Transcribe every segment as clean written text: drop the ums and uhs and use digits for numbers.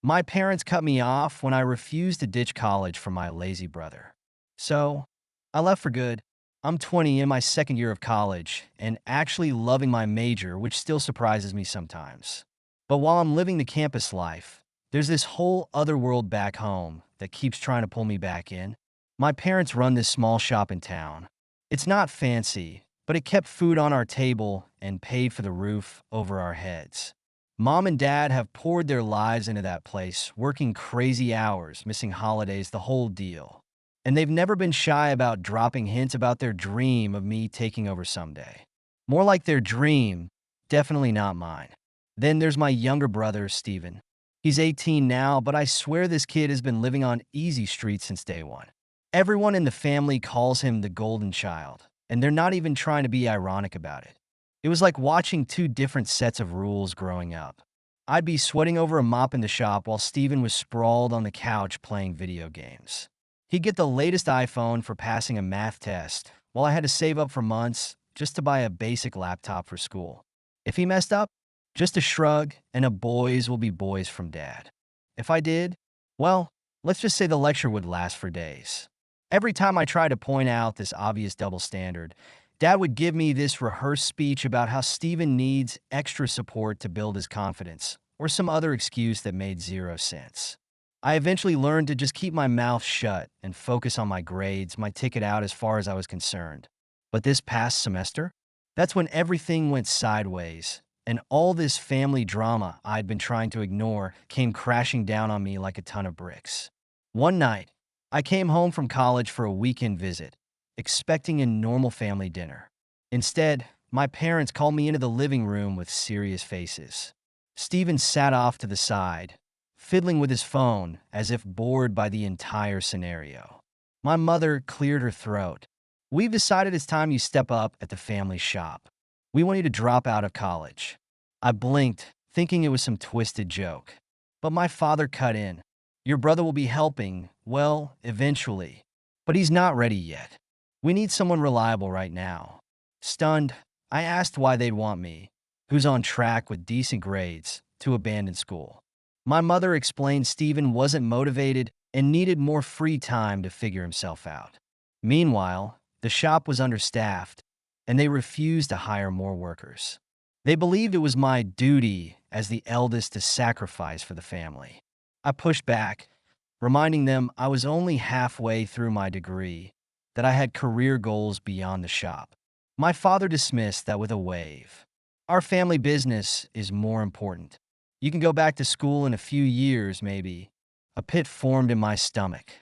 My parents cut me off when I refused to ditch college for my lazy brother. So, I left for good. I'm 20 in my second year of college and actually loving my major, which still surprises me sometimes. But while I'm living the campus life, there's this whole other world back home that keeps trying to pull me back in. My parents run this small shop in town. It's not fancy, but it kept food on our table and paid for the roof over our heads. Mom and dad have poured their lives into that place, working crazy hours, missing holidays, the whole deal. And they've never been shy about dropping hints about their dream of me taking over someday. More like their dream, definitely not mine. Then there's my younger brother, Steven. He's 18 now, but I swear this kid has been living on easy street since day one. Everyone in the family calls him the golden child, and they're not even trying to be ironic about it. It was like watching two different sets of rules growing up. I'd be sweating over a mop in the shop while Steven was sprawled on the couch playing video games. He'd get the latest iPhone for passing a math test, while I had to save up for months just to buy a basic laptop for school. If he messed up, just a shrug and a boys will be boys from dad. If I did, well, let's just say the lecture would last for days. Every time I tried to point out this obvious double standard, Dad would give me this rehearsed speech about how Steven needs extra support to build his confidence, or some other excuse that made zero sense. I eventually learned to just keep my mouth shut and focus on my grades, my ticket out as far as I was concerned. But this past semester, that's when everything went sideways, and all this family drama I'd been trying to ignore came crashing down on me like a ton of bricks. One night, I came home from college for a weekend visit, expecting a normal family dinner. Instead, my parents called me into the living room with serious faces. Steven sat off to the side, fiddling with his phone as if bored by the entire scenario. My mother cleared her throat. "We've decided it's time you step up at the family shop. We want you to drop out of college." I blinked, thinking it was some twisted joke. But my father cut in. "Your brother will be helping, well, eventually. But he's not ready yet. We need someone reliable right now." Stunned, I asked why they'd want me, who's on track with decent grades, to abandon school. My mother explained Steven wasn't motivated and needed more free time to figure himself out. Meanwhile, the shop was understaffed, and they refused to hire more workers. They believed it was my duty as the eldest to sacrifice for the family. I pushed back, reminding them I was only halfway through my degree, that I had career goals beyond the shop. My father dismissed that with a wave. "Our family business is more important. You can go back to school in a few years, maybe." A pit formed in my stomach.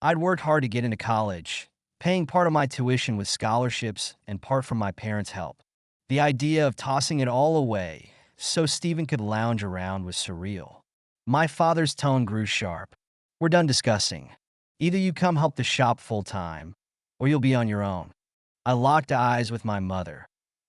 I'd worked hard to get into college, paying part of my tuition with scholarships and part from my parents' help. The idea of tossing it all away so Steven could lounge around was surreal. My father's tone grew sharp. "We're done discussing. Either you come help the shop full-time, or you'll be on your own." I locked eyes with my mother,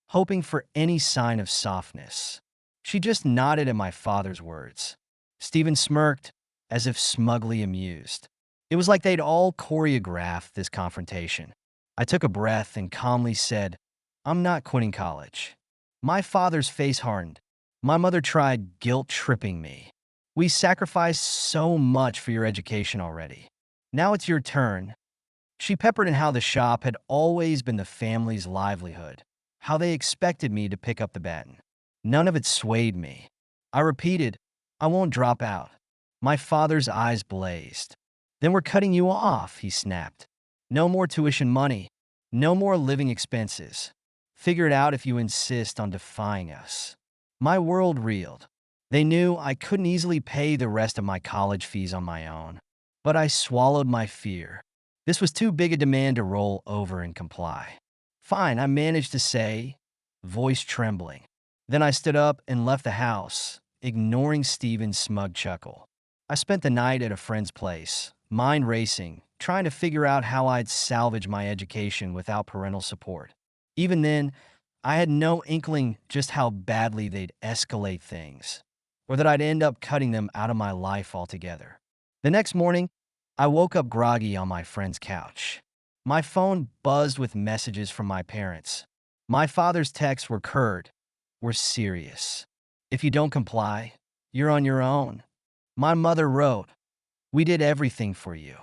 hoping for any sign of softness. She just nodded at my father's words. Steven smirked, as if smugly amused. It was like they'd all choreographed this confrontation. I took a breath and calmly said, "I'm not quitting college." My father's face hardened. My mother tried guilt-tripping me. "We sacrificed so much for your education already. Now it's your turn." She peppered in how the shop had always been the family's livelihood, how they expected me to pick up the baton. None of it swayed me. I repeated, "I won't drop out." My father's eyes blazed. "Then we're cutting you off," he snapped. "No more tuition money. No more living expenses. Figure it out if you insist on defying us." My world reeled. They knew I couldn't easily pay the rest of my college fees on my own. But I swallowed my fear. This was too big a demand to roll over and comply. "Fine," I managed to say, voice trembling. Then I stood up and left the house, ignoring Steven's smug chuckle. I spent the night at a friend's place, mind racing, trying to figure out how I'd salvage my education without parental support. Even then, I had no inkling just how badly they'd escalate things, or that I'd end up cutting them out of my life altogether. The next morning, I woke up groggy on my friend's couch. My phone buzzed with messages from my parents. My father's texts were curt, were serious. "If you don't comply, you're on your own." My mother wrote, "We did everything for you.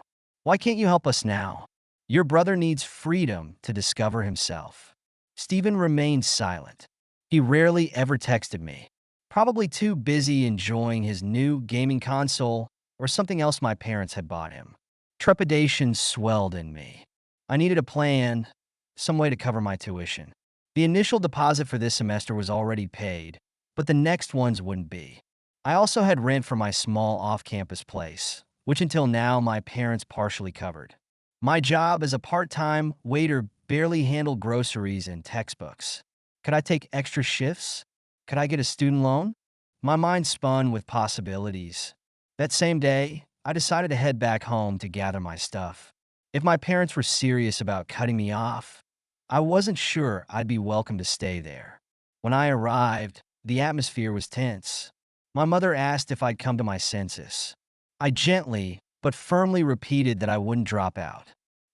Why can't you help us now? Your brother needs freedom to discover himself." Stephen remained silent. He rarely ever texted me, probably too busy enjoying his new gaming console or something else my parents had bought him. Trepidation swelled in me. I needed a plan, some way to cover my tuition. The initial deposit for this semester was already paid, but the next ones wouldn't be. I also had rent for my small off-campus place, which until now my parents partially covered. My job as a part-time waiter barely handled groceries and textbooks. Could I take extra shifts? Could I get a student loan? My mind spun with possibilities. That same day, I decided to head back home to gather my stuff. If my parents were serious about cutting me off, I wasn't sure I'd be welcome to stay there. When I arrived, the atmosphere was tense. My mother asked if I'd come to my census. I gently but firmly repeated that I wouldn't drop out.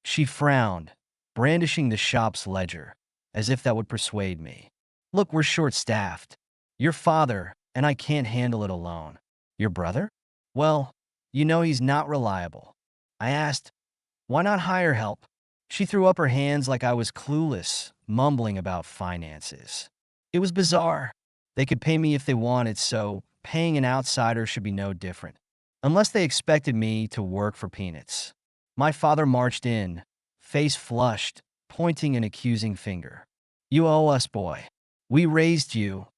She frowned, brandishing the shop's ledger, as if that would persuade me. "Look, we're short-staffed. Your father and I can't handle it alone." "Your brother?" "Well, you know he's not reliable." I asked, "Why not hire help?" She threw up her hands like I was clueless, mumbling about finances. It was bizarre. They could pay me if they wanted, so paying an outsider should be no different. Unless they expected me to work for peanuts. My father marched in, face flushed, pointing an accusing finger. "You owe us, boy. We raised you,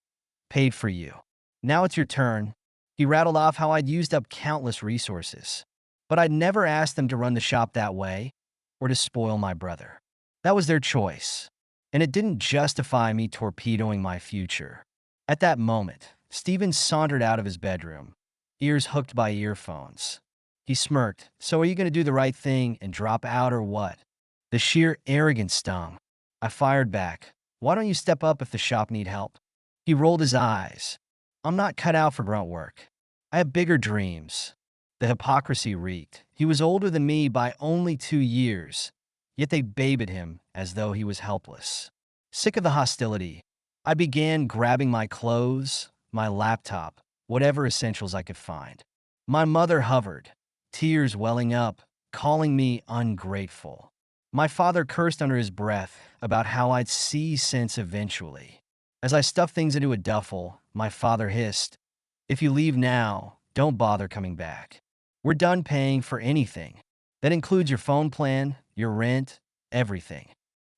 paid for you. Now it's your turn." He rattled off how I'd used up countless resources, but I'd never asked them to run the shop that way or to spoil my brother. That was their choice, and it didn't justify me torpedoing my future. At that moment, Stephen sauntered out of his bedroom, ears hooked by earphones. He smirked. "So are you going to do the right thing and drop out or what?" The sheer arrogance stung. I fired back. "Why don't you step up if the shop need help?" He rolled his eyes. "I'm not cut out for grunt work. I have bigger dreams." The hypocrisy reeked. He was older than me by only 2 years, yet they babied him as though he was helpless. Sick of the hostility, I began grabbing my clothes, my laptop, whatever essentials I could find. My mother hovered, tears welling up, calling me ungrateful. My father cursed under his breath about how I'd see sense eventually. As I stuffed things into a duffel, my father hissed, "If you leave now, don't bother coming back. We're done paying for anything. That includes your phone plan, your rent, everything."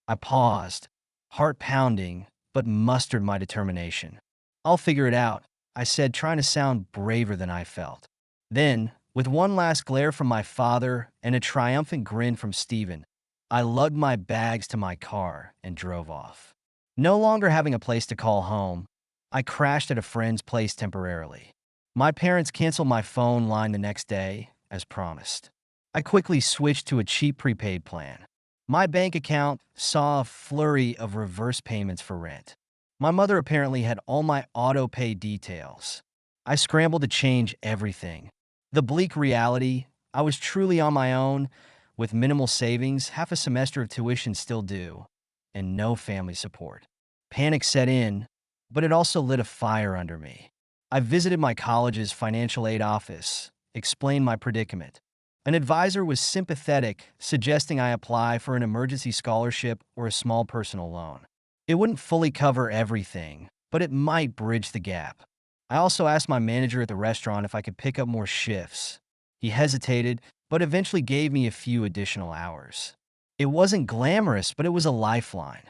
I paused, heart pounding, but mustered my determination. "I'll figure it out," I said, trying to sound braver than I felt. Then, with one last glare from my father and a triumphant grin from Stephen, I lugged my bags to my car and drove off. No longer having a place to call home, I crashed at a friend's place temporarily. My parents canceled my phone line the next day, as promised. I quickly switched to a cheap prepaid plan. My bank account saw a flurry of reverse payments for rent. My mother apparently had all my auto-pay details. I scrambled to change everything. The bleak reality, I was truly on my own, with minimal savings, half a semester of tuition still due, and no family support. Panic set in, but it also lit a fire under me. I visited my college's financial aid office, explained my predicament. An advisor was sympathetic, suggesting I apply for an emergency scholarship or a small personal loan. It wouldn't fully cover everything, but it might bridge the gap. I also asked my manager at the restaurant if I could pick up more shifts. He hesitated, but eventually gave me a few additional hours. It wasn't glamorous, but it was a lifeline.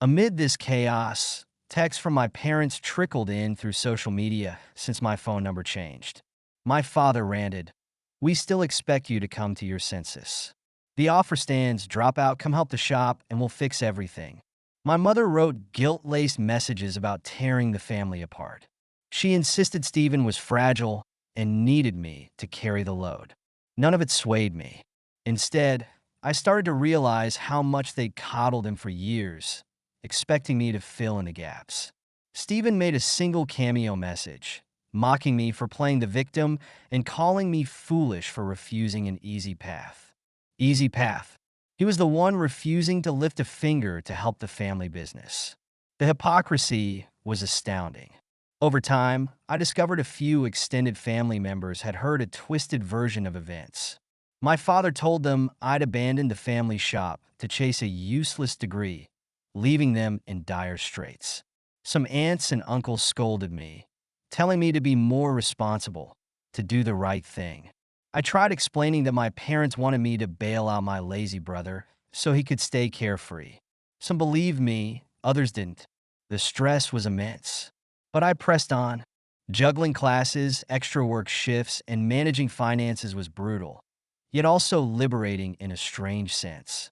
Amid this chaos, texts from my parents trickled in through social media since my phone number changed. My father ranted, "We still expect you to come to your census. The offer stands, drop out, come help the shop, and we'll fix everything." My mother wrote guilt-laced messages about tearing the family apart. She insisted Stephen was fragile and needed me to carry the load. None of it swayed me. Instead, I started to realize how much they'd coddled him for years, expecting me to fill in the gaps. Stephen made a single cameo message, mocking me for playing the victim and calling me foolish for refusing an easy path. Easy path. He was the one refusing to lift a finger to help the family business. The hypocrisy was astounding. Over time, I discovered a few extended family members had heard a twisted version of events. My father told them I'd abandoned the family shop to chase a useless degree, leaving them in dire straits. Some aunts and uncles scolded me, telling me to be more responsible, to do the right thing. I tried explaining that my parents wanted me to bail out my lazy brother so he could stay carefree. Some believed me, others didn't. The stress was immense. But I pressed on. Juggling classes, extra work shifts, and managing finances was brutal, yet also liberating in a strange sense.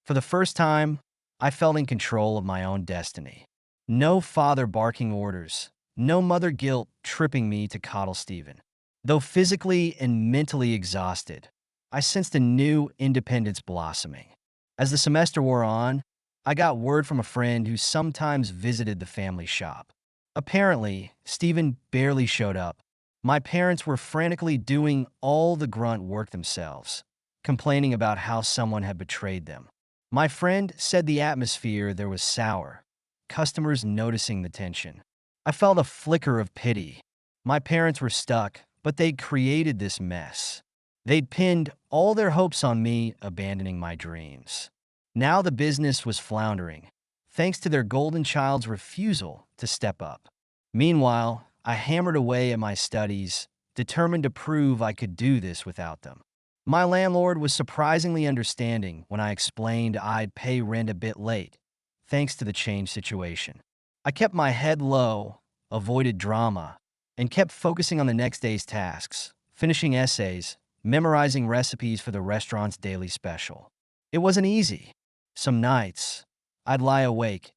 For the first time, I felt in control of my own destiny. No father barking orders, no mother guilt tripping me to coddle Stephen. Though physically and mentally exhausted, I sensed a new independence blossoming. As the semester wore on, I got word from a friend who sometimes visited the family shop. Apparently, Stephen barely showed up. My parents were frantically doing all the grunt work themselves, complaining about how someone had betrayed them. My friend said the atmosphere there was sour, customers noticing the tension. I felt a flicker of pity. My parents were stuck, but they'd created this mess. They'd pinned all their hopes on me abandoning my dreams. Now the business was floundering, thanks to their golden child's refusal to step up. Meanwhile, I hammered away at my studies, determined to prove I could do this without them. My landlord was surprisingly understanding when I explained I'd pay rent a bit late, thanks to the change situation. I kept my head low, avoided drama, and kept focusing on the next day's tasks, finishing essays, memorizing recipes for the restaurant's daily special. It wasn't easy. Some nights, I'd lie awake,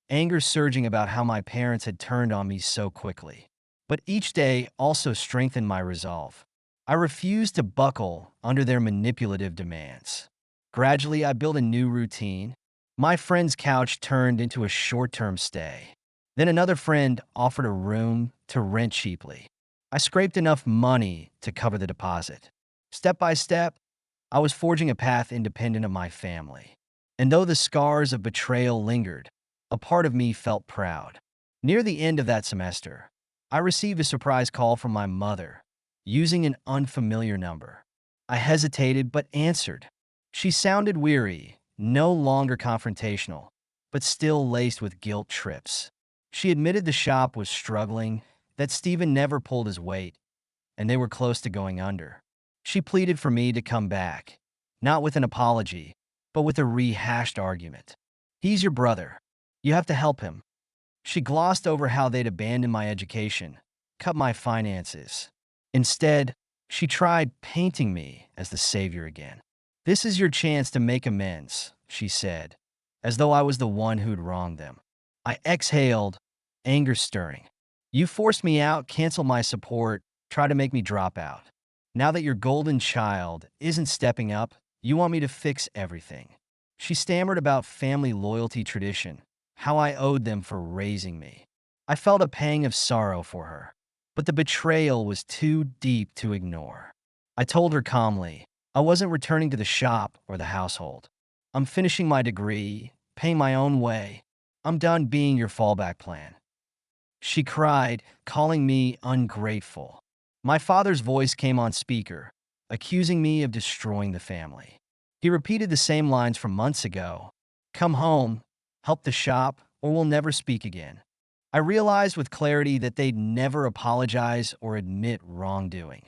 anger surging about how my parents had turned on me so quickly. But each day also strengthened my resolve. I refused to buckle under their manipulative demands. Gradually, I built a new routine. My friend's couch turned into a short-term stay. Then another friend offered a room to rent cheaply. I scraped enough money to cover the deposit. Step by step, I was forging a path independent of my family. And though the scars of betrayal lingered, a part of me felt proud. Near the end of that semester, I received a surprise call from my mother, using an unfamiliar number. I hesitated but answered. She sounded weary, no longer confrontational, but still laced with guilt trips. She admitted the shop was struggling, that Stephen never pulled his weight, and they were close to going under. She pleaded for me to come back, not with an apology, but with a rehashed argument. He's your brother. You have to help him. She glossed over how they'd abandoned my education, cut my finances. Instead, she tried painting me as the savior again. This is your chance to make amends, she said, as though I was the one who'd wronged them. I exhaled, anger stirring. You forced me out, canceled my support, tried to make me drop out. Now that your golden child isn't stepping up, you want me to fix everything. She stammered about family loyalty tradition, how I owed them for raising me. I felt a pang of sorrow for her, but the betrayal was too deep to ignore. I told her calmly, I wasn't returning to the shop or the household. I'm finishing my degree, paying my own way. I'm done being your fallback plan. She cried, calling me ungrateful. My father's voice came on speaker, accusing me of destroying the family. He repeated the same lines from months ago. Come home, help the shop, or we'll never speak again. I realized with clarity that they'd never apologize or admit wrongdoing.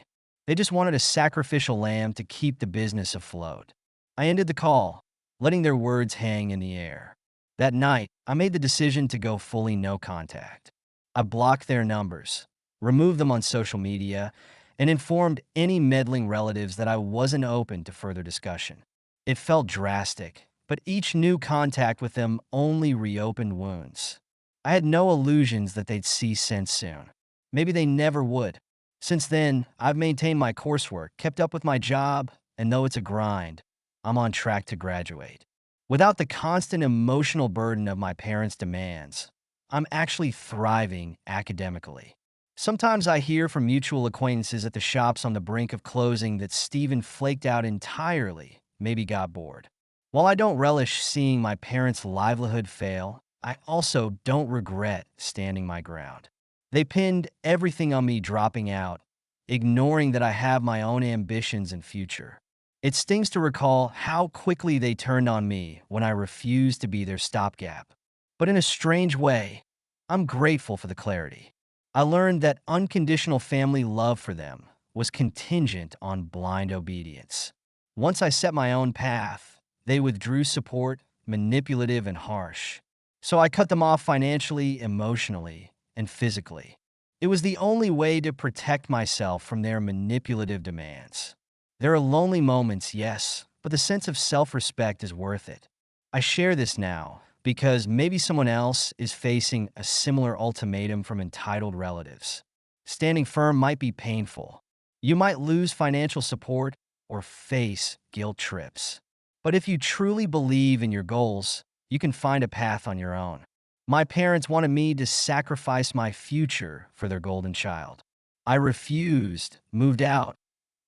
They just wanted a sacrificial lamb to keep the business afloat. I ended the call, letting their words hang in the air. That night, I made the decision to go fully no contact. I blocked their numbers, removed them on social media, and informed any meddling relatives that I wasn't open to further discussion. It felt drastic, but each new contact with them only reopened wounds. I had no illusions that they'd cease sense soon. Maybe they never would. Since then, I've maintained my coursework, kept up with my job, and though it's a grind, I'm on track to graduate. Without the constant emotional burden of my parents' demands, I'm actually thriving academically. Sometimes I hear from mutual acquaintances at the shops on the brink of closing that Stephen flaked out entirely, maybe got bored. While I don't relish seeing my parents' livelihood fail, I also don't regret standing my ground. They pinned everything on me dropping out, ignoring that I have my own ambitions and future. It stings to recall how quickly they turned on me when I refused to be their stopgap. But in a strange way, I'm grateful for the clarity. I learned that unconditional family love for them was contingent on blind obedience. Once I set my own path, they withdrew support, manipulative and harsh. So I cut them off financially, emotionally, and physically. It was the only way to protect myself from their manipulative demands. There are lonely moments, yes, but the sense of self-respect is worth it. I share this now because maybe someone else is facing a similar ultimatum from entitled relatives. Standing firm might be painful. You might lose financial support or face guilt trips. But if you truly believe in your goals, you can find a path on your own. My parents wanted me to sacrifice my future for their golden child. I refused, moved out,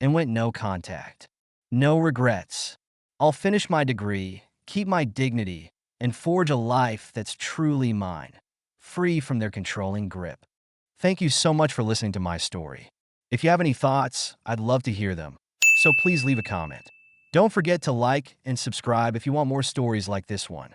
and went no contact. No regrets. I'll finish my degree, keep my dignity, and forge a life that's truly mine, free from their controlling grip. Thank you so much for listening to my story. If you have any thoughts, I'd love to hear them, so please leave a comment. Don't forget to like and subscribe if you want more stories like this one.